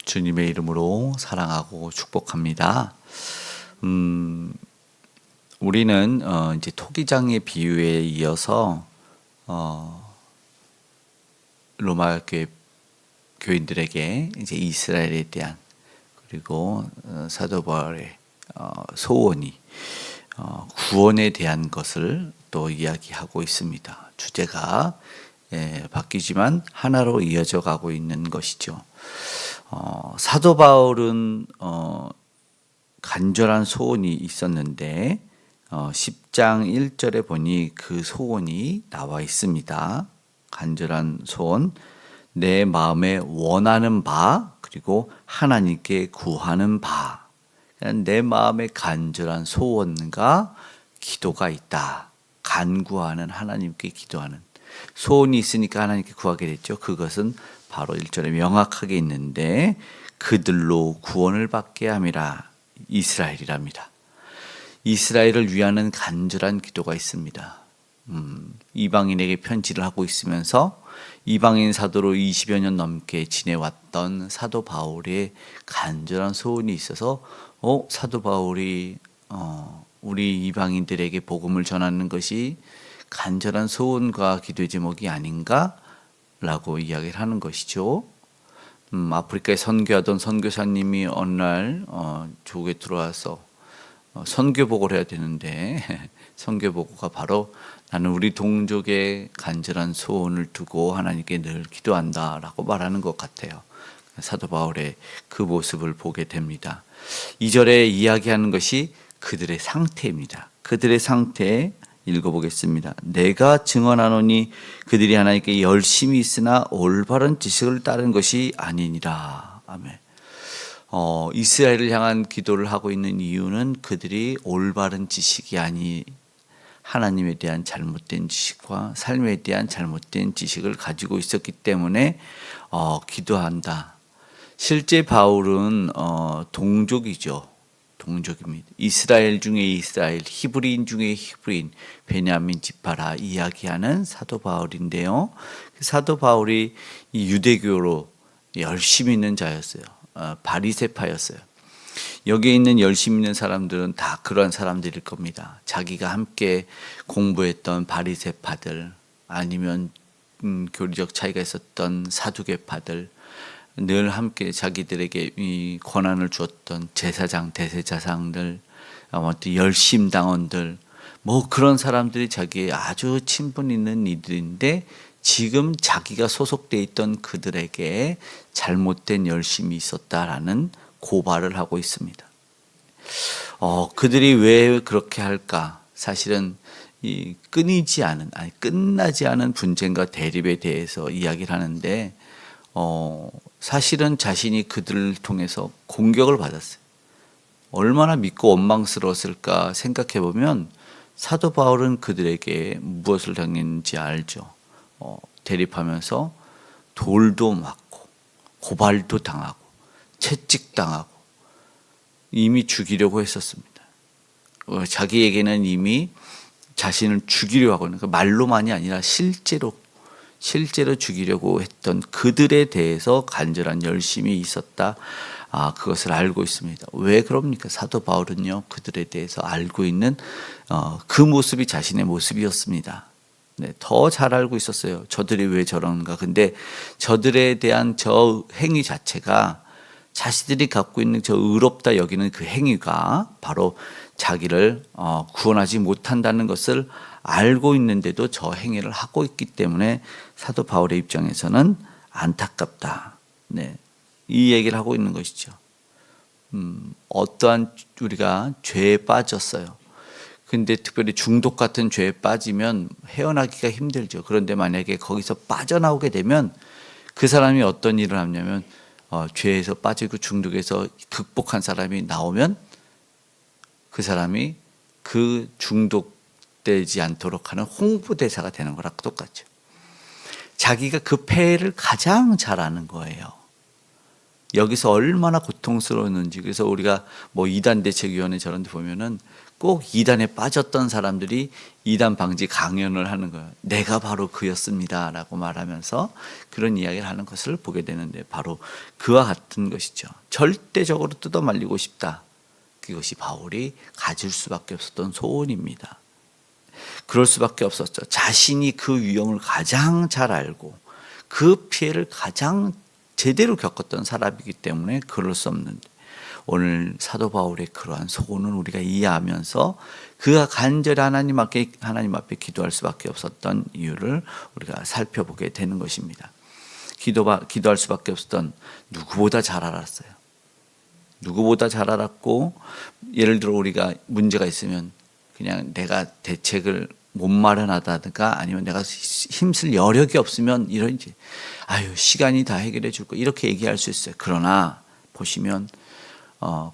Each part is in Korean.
주님의 이름으로 사랑하고 축복합니다. 우리는 이제 토기장의 비유에 이어서 로마 교인들에게 이제 이스라엘에 대한 그리고 사도 바울의 소원이 구원에 대한 것을 또 이야기하고 있습니다. 주제가 바뀌지만 하나로 이어져 가고 있는 것이죠. 사도 바울은 간절한 소원이 있었는데 10장 1절에 보니 그 소원이 나와 있습니다. 간절한 소원, 내 마음에 원하는 바, 그리고 하나님께 구하는 바. 내 마음에 간절한 소원과 기도가 있다. 간구하는, 하나님께 기도하는 소원이 있으니까 하나님께 구하게 됐죠. 그것은 바로 1절에 명확하게 있는데 그들로 구원을 받게 함이라. 이스라엘이랍니다. 이스라엘을 위하는 간절한 기도가 있습니다. 이방인에게 편지를 하고 있으면서 이방인 사도로 20여 년 넘게 지내왔던 사도 바울의 간절한 소원이 있어서 사도 바울이 우리 이방인들에게 복음을 전하는 것이 간절한 소원과 기도의 제목이 아닌가? 라고 이야기를 하는 것이죠. 아프리카에 선교하던 선교사님이 어느 날 조국에 들어와서 선교복을 해야 되는데 선교복가 바로 나는 우리 동족의 간절한 소원을 두고 하나님께 늘 기도한다 라고 말하는 것 같아요. 사도 바울의 그 모습을 보게 됩니다. 2절에 이야기하는 것이 그들의 상태입니다. 그들의 상태 읽어보겠습니다. 내가 증언하노니 그들이 하나님께 열심히 있으나 올바른 지식을 따른 것이 아니니라. 아멘. 이스라엘을 향한 기도를 하고 있는 이유는 그들이 올바른 지식이 아니 하나님에 대한 잘못된 지식과 삶에 대한 잘못된 지식을 가지고 있었기 때문에 기도한다. 실제 바울은 동족이죠. 동족입니다. 이스라엘 중에 이스라엘, 히브리인 중에 히브리인, 베냐민 지파라 이야기하는 사도 바울인데요. 사도 바울이 이 유대교로 열심히 있는 자였어요. 바리새파였어요. 여기에 있는 열심히 있는 사람들은 다 그러한 사람들일 겁니다. 자기가 함께 공부했던 바리새파들 아니면 교리적 차이가 있었던 사두개파들 늘 함께 자기들에게 이 권한을 주었던 제사장, 대제사장들, 열심당원들 그런 사람들이 자기의 아주 친분 있는 이들인데 지금 자기가 소속돼 있던 그들에게 잘못된 열심이 있었다라는 고발을 하고 있습니다. 그들이 왜 그렇게 할까? 사실은 이 끝나지 않은 분쟁과 대립에 대해서 이야기를 하는데 사실은 자신이 그들을 통해서 공격을 받았어요. 얼마나 믿고 원망스러웠을까 생각해 보면 사도 바울은 그들에게 무엇을 당했는지 알죠. 대립하면서 돌도 맞고 고발도 당하고 채찍당하고 이미 죽이려고 했었습니다. 자기에게는 이미 자신을 죽이려고 하고 있는 말로만이 아니라 실제로 죽이려고 했던 그들에 대해서 간절한 열심이 있었다. 그것을 알고 있습니다. 왜 그럽니까? 사도 바울은요, 그들에 대해서 알고 있는 그 모습이 자신의 모습이었습니다. 네, 더 잘 알고 있었어요. 저들이 왜 저런가. 근데 저들에 대한 저 행위 자체가 자신들이 갖고 있는 저 의롭다 여기는 그 행위가 바로 자기를 구원하지 못한다는 것을 알고 있는데도 저 행위를 하고 있기 때문에 사도 바울의 입장에서는 안타깝다. 네, 이 얘기를 하고 있는 것이죠. 어떠한 우리가 죄에 빠졌어요. 근데 특별히 중독 같은 죄에 빠지면 헤어나기가 힘들죠. 그런데 만약에 거기서 빠져나오게 되면 그 사람이 어떤 일을 하냐면 죄에서 빠지고 중독에서 극복한 사람이 나오면 그 사람이 그 중독되지 않도록 하는 홍보대사가 되는 거랑 똑같죠. 자기가 그 폐해를 가장 잘 아는 거예요. 여기서 얼마나 고통스러웠는지. 그래서 우리가 뭐 이단 대책위원회 저런 데 보면은 꼭 이단에 빠졌던 사람들이 이단 방지 강연을 하는 거예요. 내가 바로 그였습니다 라고 말하면서 그런 이야기를 하는 것을 보게 되는데, 바로 그와 같은 것이죠. 절대적으로 뜯어말리고 싶다. 그것이 바울이 가질 수밖에 없었던 소원입니다. 그럴 수밖에 없었죠. 자신이 그 위험을 가장 잘 알고 그 피해를 가장 제대로 겪었던 사람이기 때문에 그럴 수 없는데, 오늘 사도 바울의 그러한 소원을 우리가 이해하면서 그가 간절히 하나님 앞에 기도할 수밖에 없었던 이유를 우리가 살펴보게 되는 것입니다. 기도할 수밖에 없었던, 누구보다 잘 알았어요. 누구보다 잘 알았고, 예를 들어 우리가 문제가 있으면 그냥 내가 대책을 못 마련하다든가 아니면 내가 힘쓸 여력이 없으면 이런지, 시간이 다 해결해 줄 거, 이렇게 얘기할 수 있어요. 그러나 보시면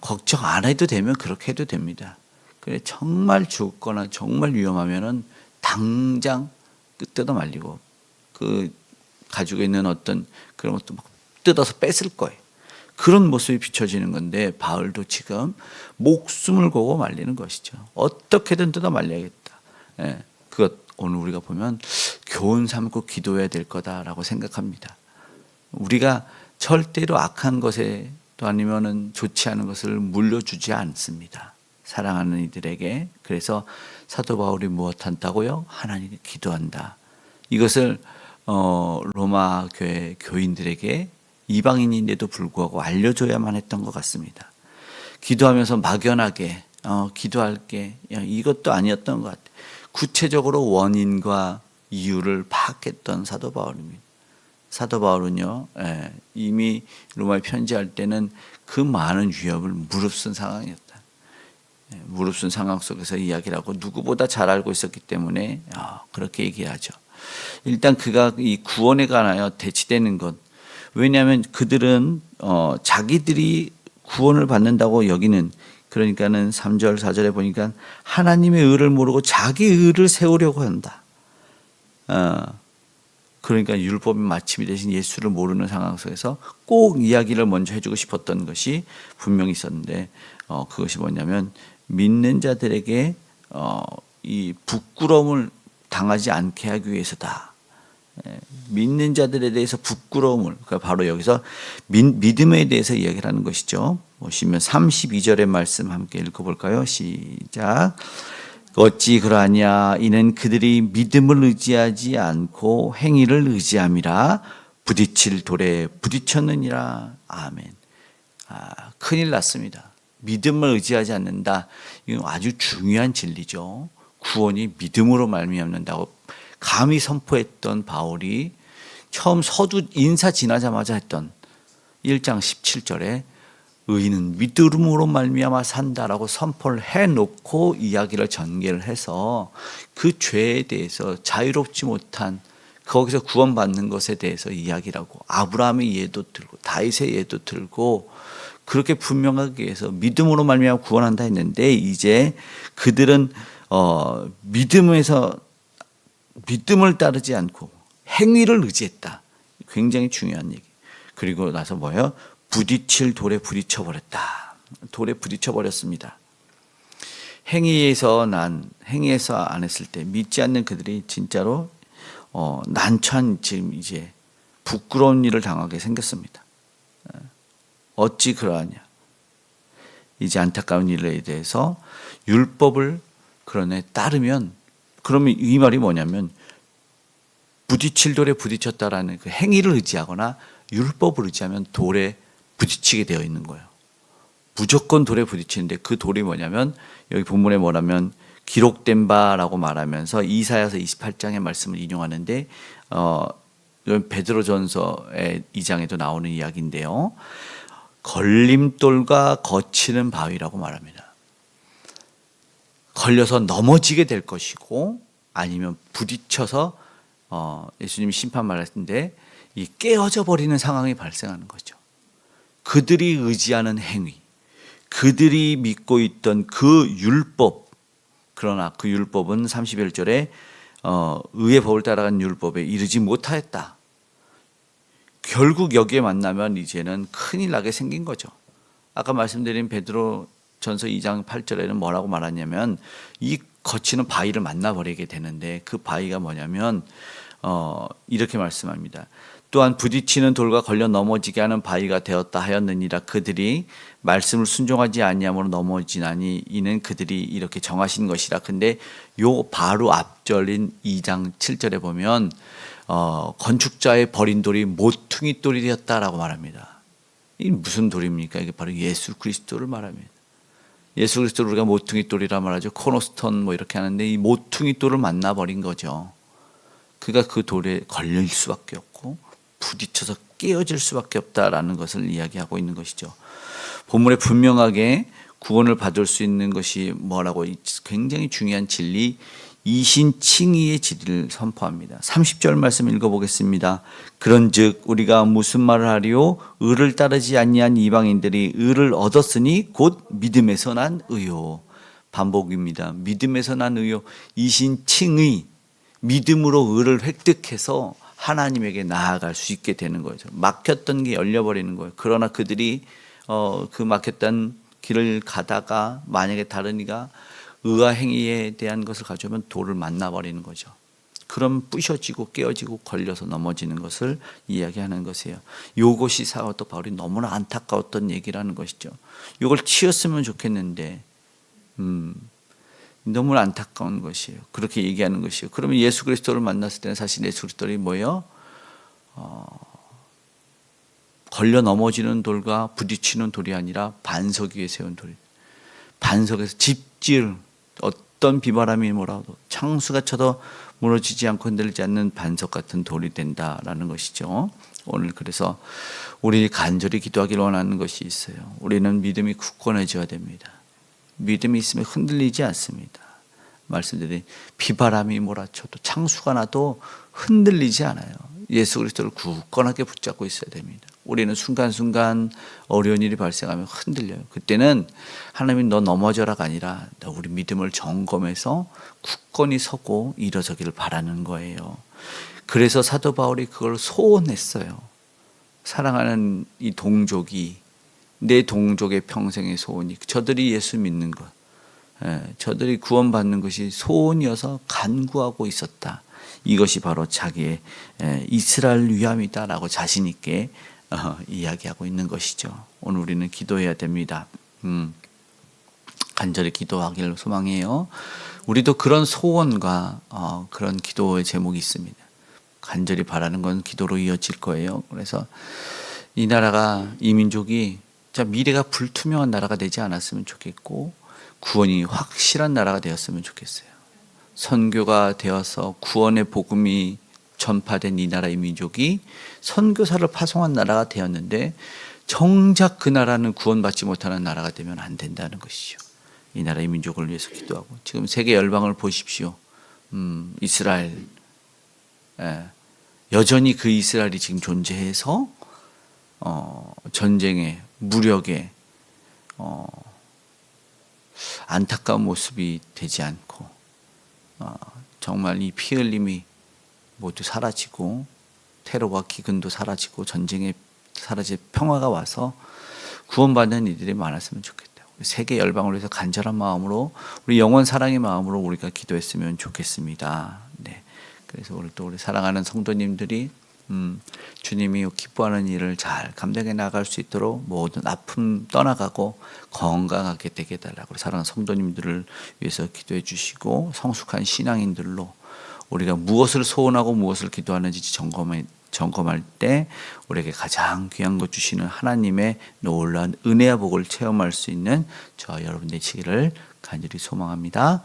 걱정 안 해도 되면 그렇게 해도 됩니다. 그래, 정말 죽거나 정말 위험하면은 당장 뜯어 말리고 그 가지고 있는 어떤 그런 것도 막 뜯어서 뺏을 거예요. 그런 모습이 비춰지는 건데, 바울도 지금 목숨을 걸고 말리는 것이죠. 어떻게든 뜯어 말려야겠다. 그것 오늘 우리가 보면 교훈 삼고 기도해야 될 거다라고 생각합니다. 우리가 절대로 악한 것에 또 아니면은 좋지 않은 것을 물려주지 않습니다. 사랑하는 이들에게. 그래서 사도 바울이 무엇 한다고요? 하나님께 기도한다. 이것을 로마 교회 교인들에게 이방인인데도 불구하고 알려줘야만 했던 것 같습니다. 기도하면서 막연하게 기도할게, 이것도 아니었던 것 같아요. 구체적으로 원인과 이유를 파악했던 사도 바울입니다. 사도 바울은요, 이미 로마에 편지할 때는 그 많은 위협을 무릅쓴 상황이었다. 무릅쓴 상황 속에서 이야기를 하고 누구보다 잘 알고 있었기 때문에 그렇게 얘기하죠. 일단 그가 이 구원에 관하여 대치되는 것, 왜냐하면 그들은 자기들이 구원을 받는다고 여기는, 그러니까는 3절 4절에 보니까 하나님의 의를 모르고 자기 의를 세우려고 한다. 그러니까 율법의 마침이 되신 예수를 모르는 상황 속에서 꼭 이야기를 먼저 해주고 싶었던 것이 분명히 있었는데, 그것이 뭐냐면 믿는 자들에게 이 부끄러움을 당하지 않게 하기 위해서다. 믿는 자들에 대해서 부끄러움을, 그러니까 바로 여기서 믿음에 대해서 이야기를 하는 것이죠. 보시면 32절의 말씀 함께 읽어볼까요? 시작. 어찌 그러하냐? 이는 그들이 믿음을 의지하지 않고 행위를 의지함이라 부딪힐 돌에 부딪혔느니라. 아멘. 큰일 났습니다. 믿음을 의지하지 않는다. 이건 아주 중요한 진리죠. 구원이 믿음으로 말미암는다고 감히 선포했던 바울이 처음 서두 인사 지나자마자 했던 1장 17절에 의인은 믿음으로 말미암아 산다라고 선포를 해놓고 이야기를 전개를 해서 그 죄에 대해서 자유롭지 못한, 거기서 구원받는 것에 대해서 이야기를 하고 아브라함의 예도 들고 다윗의 예도 들고 그렇게 분명하게 해서 믿음으로 말미암아 구원한다 했는데, 이제 그들은 믿음을 따르지 않고 행위를 의지했다. 굉장히 중요한 얘기. 그리고 나서 뭐예요? 부딪힐 돌에 부딪혀버렸다. 돌에 부딪혀버렸습니다. 행위에서 안 했을 때 믿지 않는 그들이 진짜로 난처한, 지금 이제 부끄러운 일을 당하게 생겼습니다. 어찌 그러하냐? 이제 안타까운 일에 대해서 율법을 그러네 따르면, 그러면 이 말이 뭐냐면 부딪힐 돌에 부딪혔다라는 그 행위를 의지하거나 율법을 의지하면 돌에 부딪히게 되어 있는 거예요. 무조건 돌에 부딪히는데, 그 돌이 뭐냐면 여기 본문에 뭐라면 기록된 바라고 말하면서 이사야서 28장의 말씀을 인용하는데, 베드로전서의 2장에도 나오는 이야기인데요. 걸림돌과 거치는 바위라고 말합니다. 걸려서 넘어지게 될 것이고, 아니면 부딪혀서 예수님이 심판 말했는데 이 깨어져 버리는 상황이 발생하는 거죠. 그들이 의지하는 행위, 그들이 믿고 있던 그 율법, 그러나 그 율법은 31절에 의의 법을 따라간 율법에 이르지 못하였다. 결국 여기에 만나면 이제는 큰일 나게 생긴 거죠. 아까 말씀드린 베드로 전서 2장 8절에는 뭐라고 말하냐면 이 거치는 바위를 만나버리게 되는데 그 바위가 뭐냐면 이렇게 말씀합니다. 또한 부딪히는 돌과 걸려 넘어지게 하는 바위가 되었다 하였느니라. 그들이 말씀을 순종하지 아니함으로 넘어지나니 이는 그들이 이렇게 정하신 것이라. 근데 요 바로 앞절인 2장 7절에 보면 건축자의 버린 돌이 모퉁이 돌이 되었다라고 말합니다. 이 무슨 돌입니까? 이게 바로 예수 그리스도를 말합니다. 예수 그리스도를 우리가 모퉁이 돌이라 말하죠. 코너스톤 뭐 이렇게 하는데 이 모퉁이 돌을 만나버린 거죠. 그가 그 돌에 걸릴 수밖에 없고 부딪혀서 깨어질 수밖에 없다라는 것을 이야기하고 있는 것이죠. 본문에 분명하게 구원을 받을 수 있는 것이 뭐라고 굉장히 중요한 진리, 이신칭의의 진리를 선포합니다. 30절 말씀 읽어보겠습니다. 그런즉 우리가 무슨 말을 하리요? 의를 따르지 아니한 이방인들이 의를 얻었으니 곧 믿음에서 난 의요. 반복입니다. 믿음에서 난 의요. 이신칭의, 믿음으로 의를 획득해서 하나님에게 나아갈 수 있게 되는 거죠. 막혔던 게 열려버리는 거예요. 그러나 그들이 그 막혔던 길을 가다가 만약에 다른 이가 의와 행위에 대한 것을 가져오면 돌을 만나버리는 거죠. 그럼 부셔지고 깨어지고 걸려서 넘어지는 것을 이야기하는 것이에요. 이것이 사도 바울이 너무나 안타까웠던 얘기라는 것이죠. 이걸 치웠으면 좋겠는데 너무나 안타까운 것이에요. 그렇게 얘기하는 것이에요. 그러면 예수 그리스도를 만났을 때는 사실 예수 그리스도를 뭐예요? 걸려 넘어지는 돌과 부딪히는 돌이 아니라 반석 위에 세운 돌. 반석에서 집질, 어떤 비바람이 몰아도 창수가 쳐도 무너지지 않고 흔들리지 않는 반석 같은 돌이 된다라는 것이죠. 오늘 그래서 우리 간절히 기도하기를 원하는 것이 있어요. 우리는 믿음이 굳건해져야 됩니다. 믿음이 있으면 흔들리지 않습니다. 말씀드린 비바람이 몰아쳐도 창수가 나도 흔들리지 않아요. 예수 그리스도를 굳건하게 붙잡고 있어야 됩니다. 우리는 순간순간 어려운 일이 발생하면 흔들려요. 그때는 하나님이 너 넘어져라가 아니라 너 우리 믿음을 점검해서 굳건히 서고 일어서기를 바라는 거예요. 그래서 사도 바울이 그걸 소원했어요. 사랑하는 이 동족이, 내 동족의 평생의 소원이 저들이 예수 믿는 것, 저들이 구원받는 것이 소원이어서 간구하고 있었다. 이것이 바로 자기의 이스라엘 위함이다라고 자신 있게 이야기하고 있는 것이죠. 오늘 우리는 기도해야 됩니다. 간절히 기도하기를 소망해요. 우리도 그런 소원과 그런 기도의 제목이 있습니다. 간절히 바라는 건 기도로 이어질 거예요. 그래서 이 나라가, 이 민족이 미래가 불투명한 나라가 되지 않았으면 좋겠고 구원이 확실한 나라가 되었으면 좋겠어요. 선교가 되어서 구원의 복음이 전파된 이 나라의 민족이 선교사를 파송한 나라가 되었는데 정작 그 나라는 구원받지 못하는 나라가 되면 안 된다는 것이죠. 이 나라의 민족을 위해서 기도하고 지금 세계 열방을 보십시오. 이스라엘, 여전히 그 이스라엘이 지금 존재해서 전쟁에 무력에 안타까운 모습이 되지 않고 정말 이 피 흘림이 모두 사라지고 테러와 기근도 사라지고 전쟁에 사라져 평화가 와서 구원받는 이들이 많았으면 좋겠다. 세계 열방을 위해서 간절한 마음으로 우리 영원 사랑의 마음으로 우리가 기도했으면 좋겠습니다. 네. 그래서 오늘 또 우리 사랑하는 성도님들이 주님이 기뻐하는 일을 잘 감당해 나갈 수 있도록 모든 아픔 떠나가고 건강하게 되게 해달라고 사랑하는 성도님들을 위해서 기도해 주시고 성숙한 신앙인들로 우리가 무엇을 소원하고 무엇을 기도하는지 점검할 때 우리에게 가장 귀한 것 주시는 하나님의 놀라운 은혜와 복을 체험할 수 있는 저 여러분 되시기를 간절히 소망합니다.